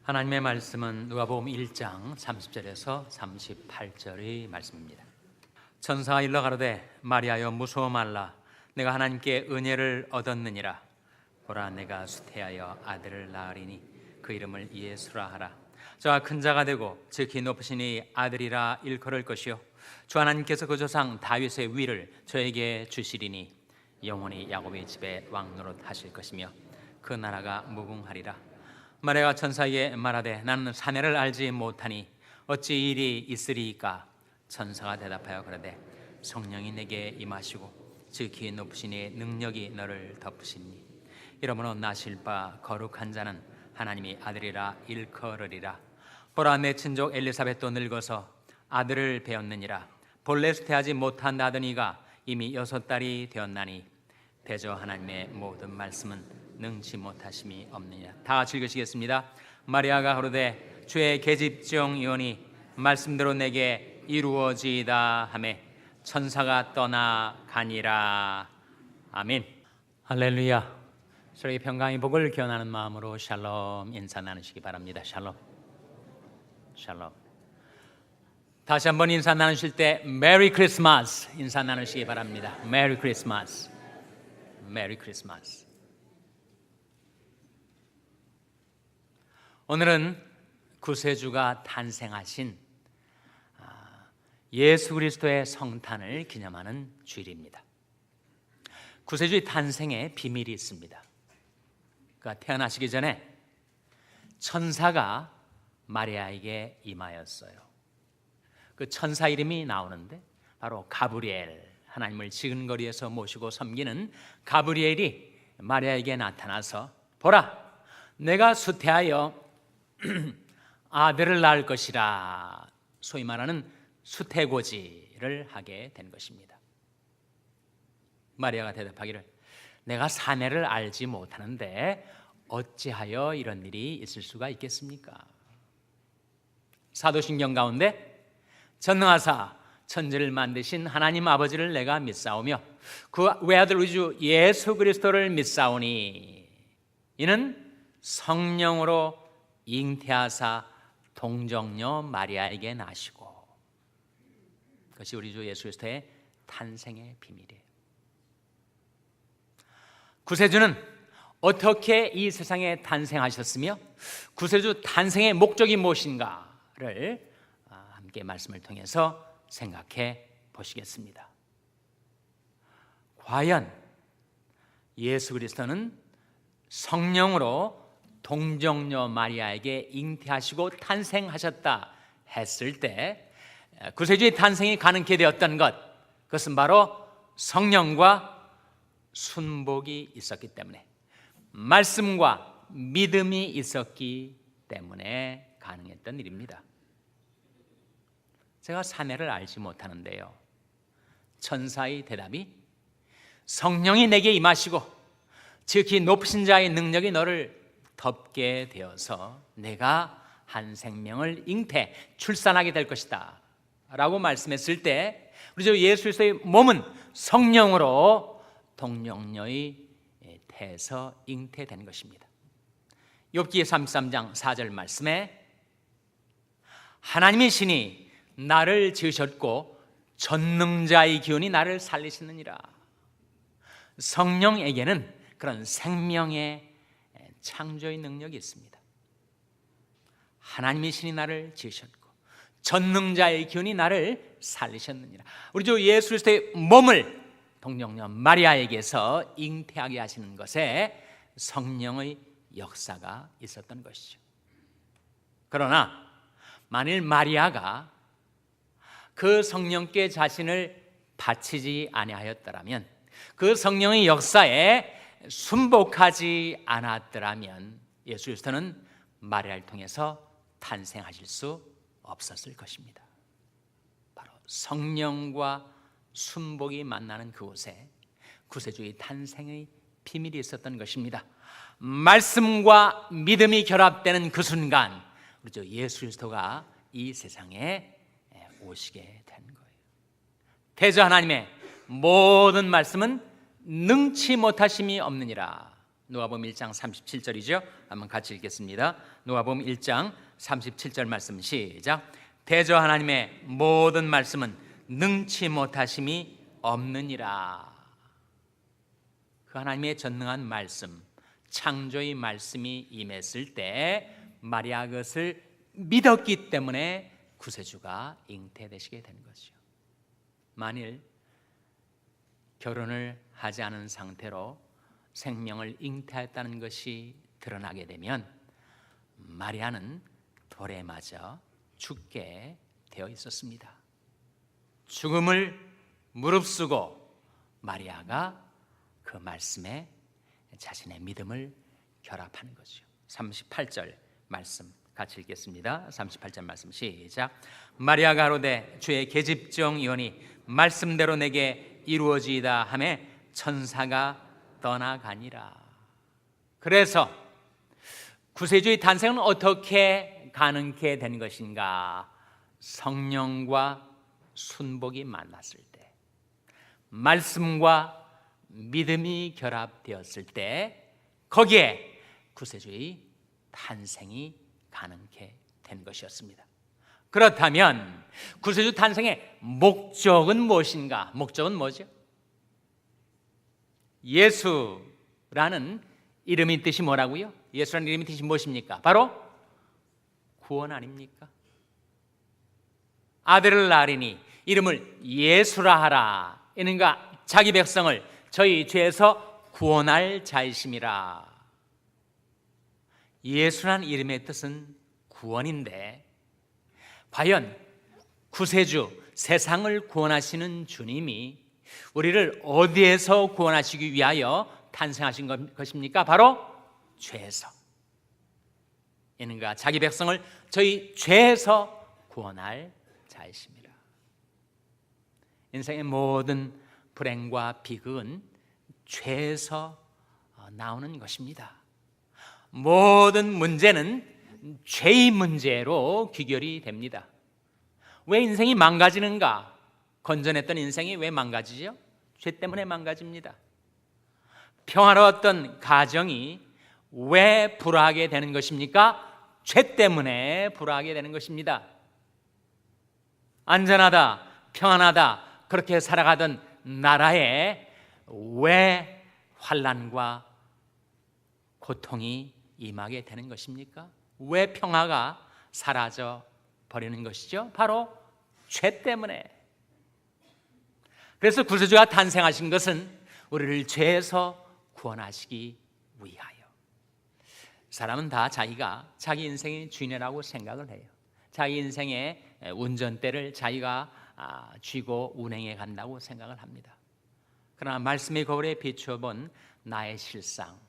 하나님의 말씀은 누가복음 1장 30절에서 38절의 말씀입니다. 천사가 일러 가로되 마리아여 무서워 말라. 내가 하나님께 은혜를 얻었느니라. 보라 내가 수태하여 아들을 낳으리니 그 이름을 예수라 하라. 저가 큰 자가 되고 지극히 높으시니 아들이라 일컬을 것이요 주 하나님께서 그 조상 다윗의 위를 저에게 주시리니 영원히 야곱의 집에 왕노릇 하실 것이며 그 나라가 무궁하리라. 마리아가 천사에게 말하되 나는 사내를 알지 못하니 어찌 일이 있으리이까. 천사가 대답하여 그러되 성령이 내게 임하시고 지극히 높으시니 능력이 너를 덮으시니 이러므로 나실 바 거룩한 자는 하나님이 아들이라 일컬으리라. 보라 내 친족 엘리사벳도 늙어서 아들을 배었느니라. 본래 수태하지 못한다던 이가 이미 6달이 되었나니 대저 하나님의 모든 말씀은 능치 못하심이 없느니라. 다 같이 읽으시겠습니다. 마리아가 가로되 주의 계집종이오니 말씀대로 내게 이루어지이다 하매 천사가 떠나가니라. 아멘. 할렐루야. 저희 평강의 복을 기원하는 마음으로 샬롬 인사 나누시기 바랍니다. 샬롬. 샬롬. 다시 한번 인사 나누실 때 메리 크리스마스 인사 나누시기 바랍니다. 메리 크리스마스. 메리 크리스마스. 오늘은 구세주가 탄생하신 예수 그리스도의 성탄을 기념하는 주일입니다. 구세주의 탄생에 비밀이 있습니다. 그가 태어나시기 전에 천사가 마리아에게 임하였어요. 그 천사 이름이 나오는데 바로 가브리엘, 하나님을 지근거리에서 모시고 섬기는 가브리엘이 마리아에게 나타나서 보라 내가 수태하여 아들을 낳을 것이라. 소위 말하는 수태고지를 하게 된 것입니다. 마리아가 대답하기를 내가 사내를 알지 못하는데 어찌하여 이런 일이 있을 수가 있겠습니까? 사도신경 가운데 전능하사 천지를 만드신 하나님 아버지를 내가 믿사오며 그 외아들 우리 주 예수 그리스도를 믿사오니 이는 성령으로 잉태하사 동정녀 마리아에게 나시고. 그것이 우리 주 예수 그리스도의 탄생의 비밀이에요. 구세주는 어떻게 이 세상에 탄생하셨으며 구세주 탄생의 목적이 무엇인가를 함께 말씀을 통해서 생각해 보시겠습니다. 과연 예수 그리스도는 성령으로 동정녀 마리아에게 잉태하시고 탄생하셨다 했을 때 구세주의 탄생이 가능케 되었던 것, 그것은 바로 성령과 순복이 있었기 때문에, 말씀과 믿음이 있었기 때문에 가능했던 일입니다. 제가 사내를 알지 못하는데요, 천사의 대답이 성령이 내게 임하시고 지극히 높으신 자의 능력이 너를 덮게 되어서 내가 한 생명을 잉태 출산하게 될 것이다 라고 말씀했을 때 우리 주 예수 그리스도의 몸은 성령으로 동정녀의 태에서 잉태된 것입니다. 욥기 33장 4절 말씀에 하나님의 신이 나를 지으셨고 전능자의 기운이 나를 살리시느니라. 성령에게는 그런 생명의 창조의 능력이 있습니다. 하나님의 신이 나를 지으셨고 전능자의 기운이 나를 살리셨느니라. 우리 주 예수 그리스도의 몸을 동정녀 마리아에게서 잉태하게 하시는 것에 성령의 역사가 있었던 것이죠. 그러나 만일 마리아가 그 성령께 자신을 바치지 아니하였더라면, 그 성령의 역사에 순복하지 않았더라면 예수 그리스도는 마리아를 통해서 탄생하실 수 없었을 것입니다. 바로 성령과 순복이 만나는 그곳에 구세주의 탄생의 비밀이 있었던 것입니다. 말씀과 믿음이 결합되는 그 순간 우리 주 예수 그리스도가 이 세상에 오시게 된 거예요. 대저 하나님의 모든 말씀은 능치 못하심이 없느니라. 누가복음 1장 37절이죠. 한번 같이 읽겠습니다. 누가복음 1장 37절 말씀 시작. 대저 하나님의 모든 말씀은 능치 못하심이 없느니라. 그 하나님의 전능한 말씀, 창조의 말씀이 임했을 때 마리아 그것을 믿었기 때문에 구세주가 잉태되시게 된 것이죠. 만일 결혼을 하지 않은 상태로 생명을 잉태했다는 것이 드러나게 되면 마리아는 돌에 맞아 죽게 되어 있었습니다. 죽음을 무릅쓰고 마리아가 그 말씀에 자신의 믿음을 결합하는 거죠. 38절 말씀 같이 읽겠습니다. 38절 말씀 시작. 마리아가 가로되 주의 계집종이오니 말씀대로 내게 이루어지이다 하며 천사가 떠나가니라. 그래서 구세주의 탄생은 어떻게 가능케 된 것인가? 성령과 순복이 만났을 때, 말씀과 믿음이 결합되었을 때 거기에 구세주의 탄생이 가능케 된 것이었습니다. 그렇다면 구세주 탄생의 목적은 무엇인가? 목적은 뭐죠? 예수라는 이름의 뜻이 뭐라고요? 예수라는 이름의 뜻이 무엇입니까? 바로 구원 아닙니까? 아들을 낳으리니 이름을 예수라 하라. 이는가 자기 백성을 저희 죄에서 구원할 자이심이라. 예수라는 이름의 뜻은 구원인데 과연 구세주 세상을 구원하시는 주님이 우리를 어디에서 구원하시기 위하여 탄생하신 것입니까? 바로 죄에서. 이는가 자기 백성을 저희 죄에서 구원할 자이십니다. 인생의 모든 불행과 비극은 죄에서 나오는 것입니다. 모든 문제는 죄의 문제로 귀결이 됩니다. 왜 인생이 망가지는가? 건전했던 인생이 왜 망가지죠? 죄 때문에 망가집니다. 평화로웠던 가정이 왜 불화하게 되는 것입니까? 죄 때문에 불화하게 되는 것입니다. 안전하다, 평안하다 그렇게 살아가던 나라에 왜 환난과 고통이 임하게 되는 것입니까? 왜 평화가 사라져 버리는 것이죠? 바로 죄 때문에. 그래서 구세주가 탄생하신 것은 우리를 죄에서 구원하시기 위하여. 사람은 다 자기가 자기 인생의 주인이라고 생각을 해요. 자기 인생의 운전대를 자기가 쥐고 운행해 간다고 생각을 합니다. 그러나 말씀의 거울에 비추어 본 나의 실상,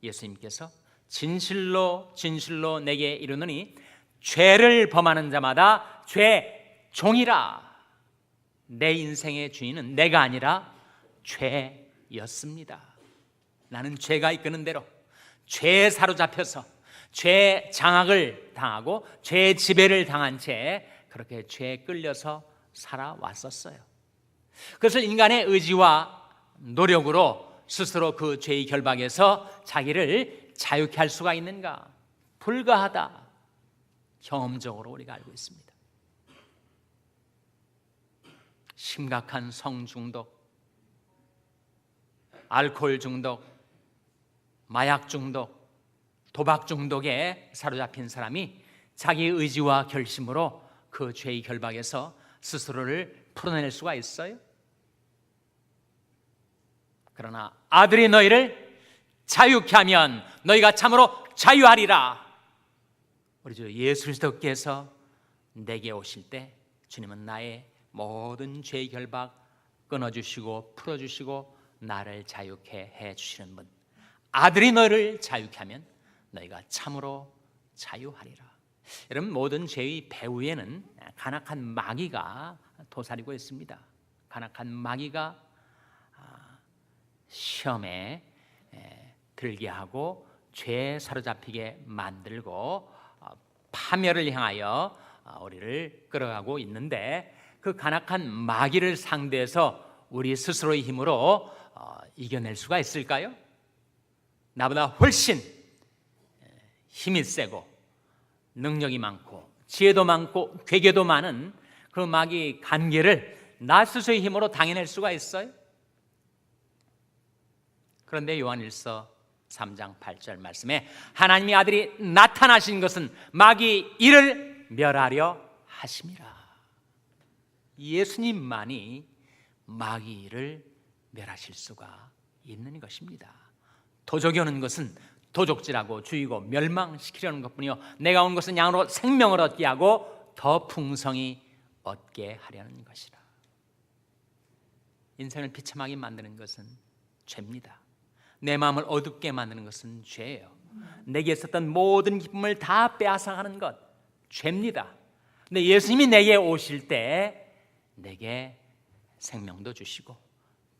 예수님께서 진실로 진실로 내게 이르노니 죄를 범하는 자마다 죄 종이라. 내 인생의 주인은 내가 아니라 죄였습니다. 나는 죄가 이끄는 대로 죄에 사로잡혀서 죄 장악을 당하고 죄 지배를 당한 채 그렇게 죄에 끌려서 살아왔었어요. 그것을 인간의 의지와 노력으로 스스로 그 죄의 결박에서 자기를 자유케 할 수가 있는가? 불가하다. 경험적으로 우리가 알고 있습니다. 심각한 성중독, 알코올 중독, 마약 중독, 도박 중독에 사로잡힌 사람이 자기 의지와 결심으로 그 죄의 결박에서 스스로를 풀어낼 수가 있어요? 그러나 아들이 너희를 자유케 하면 너희가 참으로 자유하리라. 우리 주 예수 그리스도께서 내게 오실 때 주님은 나의 모든 죄의 결박 끊어주시고 풀어주시고 나를 자유케 해주시는 분. 아들이 너희를 자유케 하면 너희가 참으로 자유하리라. 여러분, 모든 죄의 배후에는 간악한 마귀가 도사리고 있습니다. 간악한 마귀가 시험에 들게 하고 죄에 사로잡히게 만들고 파멸을 향하여 우리를 끌어가고 있는데, 그 간악한 마귀를 상대해서 우리 스스로의 힘으로 이겨낼 수가 있을까요? 나보다 훨씬 힘이 세고 능력이 많고 지혜도 많고 괴계도 많은 그 마귀 관계를 나 스스로의 힘으로 당해낼 수가 있어요? 그런데 요한일서 3장 8절 말씀에 하나님의 아들이 나타나신 것은 마귀 이를 멸하려 하심이라. 예수님만이 마귀를 멸하실 수가 있는 것입니다. 도적이 오는 것은 도적질하고 죽이고 멸망시키려는 것뿐이요, 내가 온 것은 양으로 생명을 얻게 하고 더 풍성히 얻게 하려는 것이라. 인생을 비참하게 만드는 것은 죄입니다. 내 마음을 어둡게 만드는 것은 죄예요. 내게 있었던 모든 기쁨을 다 빼앗아가는 것, 죄입니다. 근데 예수님이 내게 오실 때 내게 생명도 주시고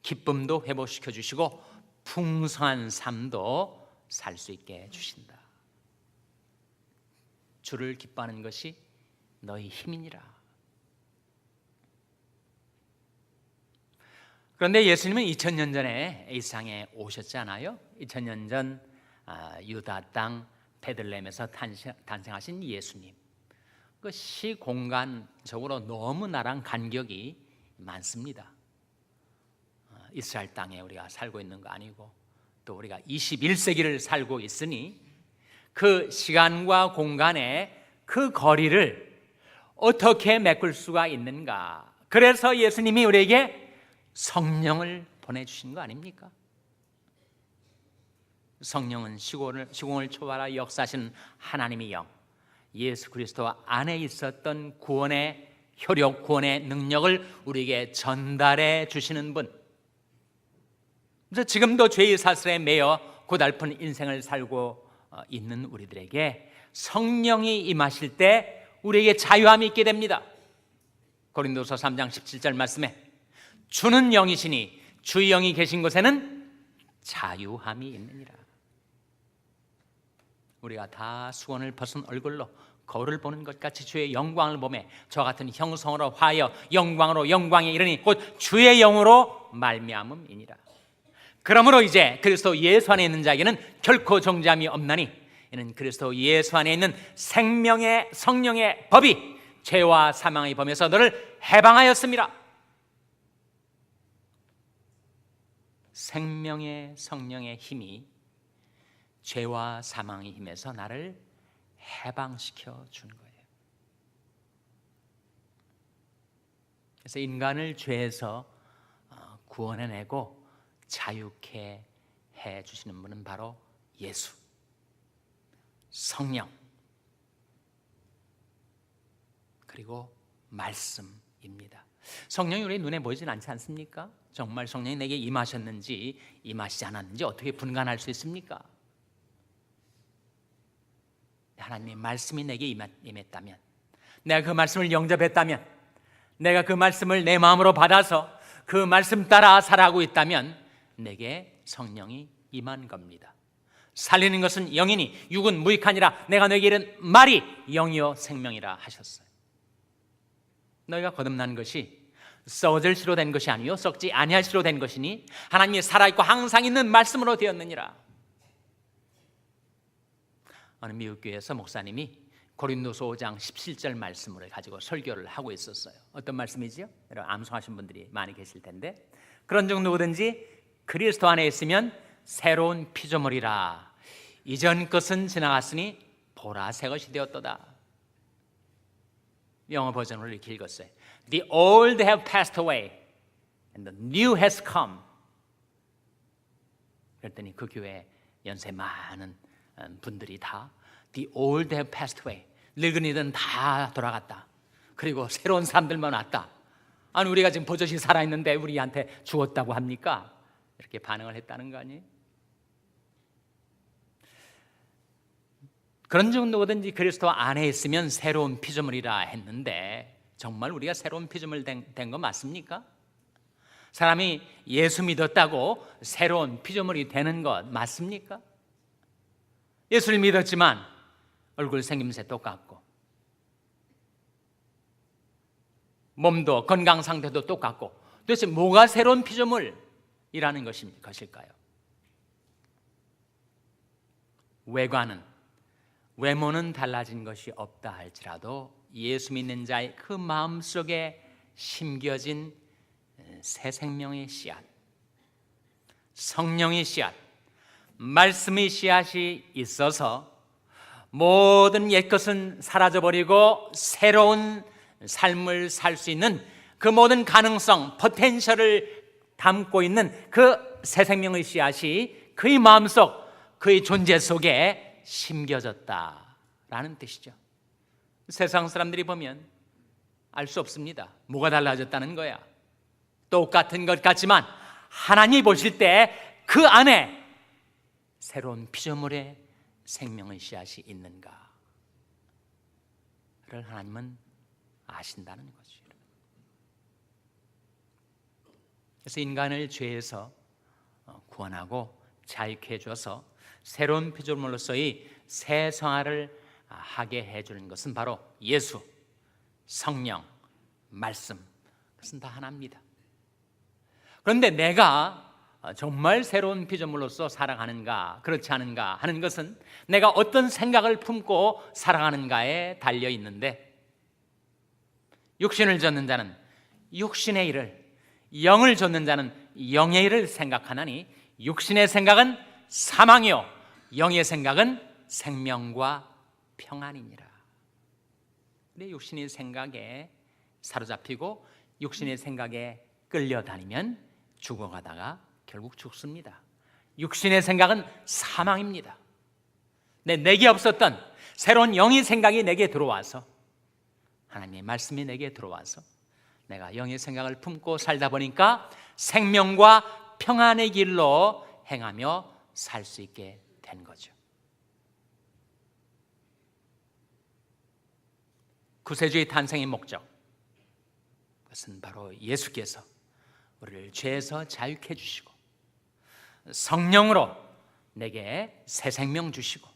기쁨도 회복시켜 주시고 풍성한 삶도 살 수 있게 해주신다. 주를 기뻐하는 것이 너희 힘이니라. 그런데 예수님은 2000년 전에 이 세상에 오셨잖아요. 2000년 전 유다 땅 베들레헴에서 탄생하신 예수님, 그 시공간적으로 너무 나랑 간격이 많습니다. 이스라엘 땅에 우리가 살고 있는 거 아니고 또 우리가 21세기를 살고 있으니 그 시간과 공간의 그 거리를 어떻게 메꿀 수가 있는가. 그래서 예수님이 우리에게 성령을 보내주신 거 아닙니까? 성령은 시공을 초월하 역사하시는 하나님의 영, 예수 그리스도 안에 있었던 구원의 효력, 구원의 능력을 우리에게 전달해 주시는 분. 그래서 지금도 죄의 사슬에 매여 고달픈 인생을 살고 있는 우리들에게 성령이 임하실 때 우리에게 자유함이 있게 됩니다. 고린도서 3장 17절 말씀에 주는 영이시니 주의 영이 계신 곳에는 자유함이 있느니라. 우리가 다 수건을 벗은 얼굴로 거울을 보는 것 같이 주의 영광을 보매 저 같은 형성으로 화하여 영광으로 영광에 이르니 곧 주의 영으로 말미암음이니라. 그러므로 이제 그리스도 예수 안에 있는 자에게는 결코 정죄함이 없나니 이는 그리스도 예수 안에 있는 생명의 성령의 법이 죄와 사망의 범에서 너를 해방하였습니다. 생명의 성령의 힘이 죄와 사망의 힘에서 나를 해방시켜 준 거예요. 그래서 인간을 죄에서 구원해내고 자유케 해주시는 분은 바로 예수, 성령, 그리고 말씀입니다. 성령이 우리 눈에 보이진 않지 않습니까? 정말 성령이 내게 임하셨는지 임하시지 않았는지 어떻게 분간할 수 있습니까? 하나님의 말씀이 내게 임했다면, 내가 그 말씀을 영접했다면, 내가 그 말씀을 내 마음으로 받아서 그 말씀 따라 살아가고 있다면 내게 성령이 임한 겁니다. 살리는 것은 영이니 육은 무익하니라. 내가 너에게 이른 말이 영이요 생명이라 하셨어요. 너희가 거듭난 것이 썩을 시로 된 것이 아니요 썩지 아니할 시로 된 것이니 하나님이 살아있고 항상 있는 말씀으로 되었느니라. 어느 미국 교회에서 목사님이 고린도서 5장 17절 말씀을 가지고 설교를 하고 있었어요. 어떤 말씀이지요? 여러분 암송하신 분들이 많이 계실 텐데, 그런 중 누구든지 그리스도 안에 있으면 새로운 피조물이라. 이전 것은 지나갔으니 보라 새 것이 되었도다. 영어 버전으로 이렇게 읽었어요. The old have passed away and the new has come. 그랬더니 그 교회 연세 많은 분들이 다 The old have passed away, 늙은이들은 다 돌아갔다. 그리고 새로운 사람들만 왔다. 아니 우리가 지금 버젓이 살아있는데 우리한테 죽었다고 합니까? 이렇게 반응을 했다는 거 아니에요? 그런 중 누구든지 그리스도 안에 있으면 새로운 피조물이라 했는데 정말 우리가 새로운 피조물 된 거 맞습니까? 사람이 예수 믿었다고 새로운 피조물이 되는 것 맞습니까? 예수를 믿었지만 얼굴 생김새 똑같고 몸도 건강 상태도 똑같고 도대체 뭐가 새로운 피조물이라는 것일까요? 외모는 달라진 것이 없다 할지라도 예수 믿는 자의 그 마음속에 심겨진 새 생명의 씨앗, 성령의 씨앗, 말씀의 씨앗이 있어서 모든 옛것은 사라져버리고 새로운 삶을 살 수 있는 그 모든 가능성, 포텐셜을 담고 있는 그 새 생명의 씨앗이 그의 마음속, 그의 존재 속에 심겨졌다라는 뜻이죠. 세상 사람들이 보면 알 수 없습니다. 뭐가 달라졌다는 거야. 똑같은 것 같지만 하나님이 보실 때 그 안에 새로운 피조물의 생명의 씨앗이 있는가를 하나님은 아신다는 거죠. 그래서 인간을 죄에서 구원하고 자유케 해줘서 새로운 피조물로서의 새 생활을 하게 해주는 것은 바로 예수, 성령, 말씀, 그것은 다 하나입니다. 그런데 내가 정말 새로운 피조물로서 살아가는가 그렇지 않은가 하는 것은 내가 어떤 생각을 품고 살아가는가에 달려 있는데, 육신을 좇는 자는 육신의 일을, 영을 좇는 자는 영의 일을 생각하나니 육신의 생각은 사망이요 영의 생각은 생명과 평안이니라. 근데 육신의 생각에 사로잡히고 육신의 생각에 끌려다니면 죽어가다가 결국 죽습니다. 육신의 생각은 사망입니다. 내게 없었던 새로운 영의 생각이 내게 들어와서, 하나님의 말씀이 내게 들어와서 내가 영의 생각을 품고 살다 보니까 생명과 평안의 길로 행하며 살 수 있게 된 거죠. 구세주의 탄생의 목적, 그것은 바로 예수께서 우리를 죄에서 자유케 해주시고 성령으로 내게 새 생명 주시고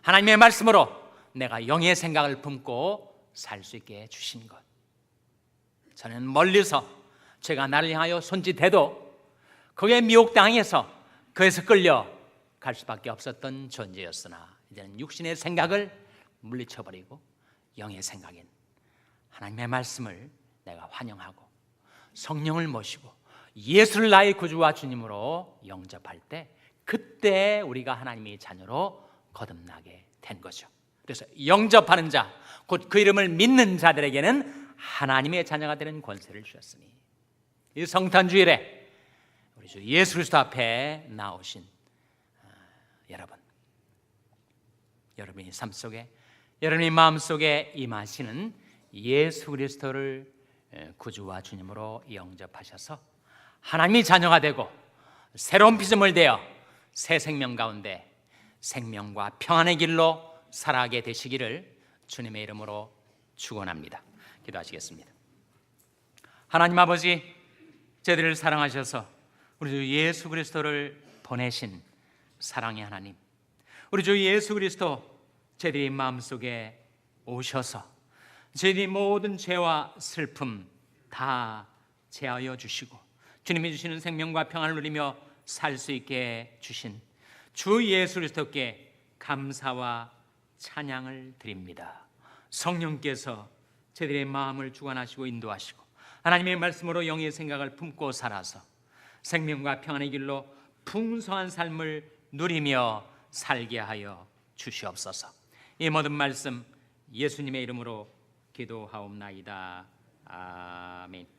하나님의 말씀으로 내가 영의 생각을 품고 살 수 있게 해주신 것. 저는 멀리서 죄가 나를 향하여 손짓해도 그에 미혹당해서 그에서 끌려갈 수밖에 없었던 존재였으나 이제는 육신의 생각을 물리쳐버리고 영의 생각인 하나님의 말씀을 내가 환영하고 성령을 모시고 예수를 나의 구주와 주님으로 영접할 때, 그때 우리가 하나님의 자녀로 거듭나게 된 거죠. 그래서 영접하는 자, 곧 그 이름을 믿는 자들에게는 하나님의 자녀가 되는 권세를 주셨으니, 이 성탄주일에 우리 주 예수 그리스도 앞에 나오신 여러분의 삶 속에, 여러분의 마음 속에 임하시는 예수 그리스도를 구주와 주님으로 영접하셔서 하나님의 자녀가 되고 새로운 피조물 되어 새 생명 가운데 생명과 평안의 길로 살아가게 되시기를 주님의 이름으로 축원합니다. 기도하시겠습니다. 하나님 아버지, 저희들을 사랑하셔서 우리 주 예수 그리스도를 보내신 사랑의 하나님, 우리 주 예수 그리스도 저희들의 마음속에 오셔서 저희들의 모든 죄와 슬픔 다 제하여 주시고 주님이 주시는 생명과 평안을 누리며 살 수 있게 주신 주 예수 그리스도께 감사와 찬양을 드립니다. 성령께서 저희들의 마음을 주관하시고 인도하시고 하나님의 말씀으로 영의 생각을 품고 살아서 생명과 평안의 길로 풍성한 삶을 누리며 살게 하여 주시옵소서. 이 모든 말씀 예수님의 이름으로 기도하옵나이다. 아멘.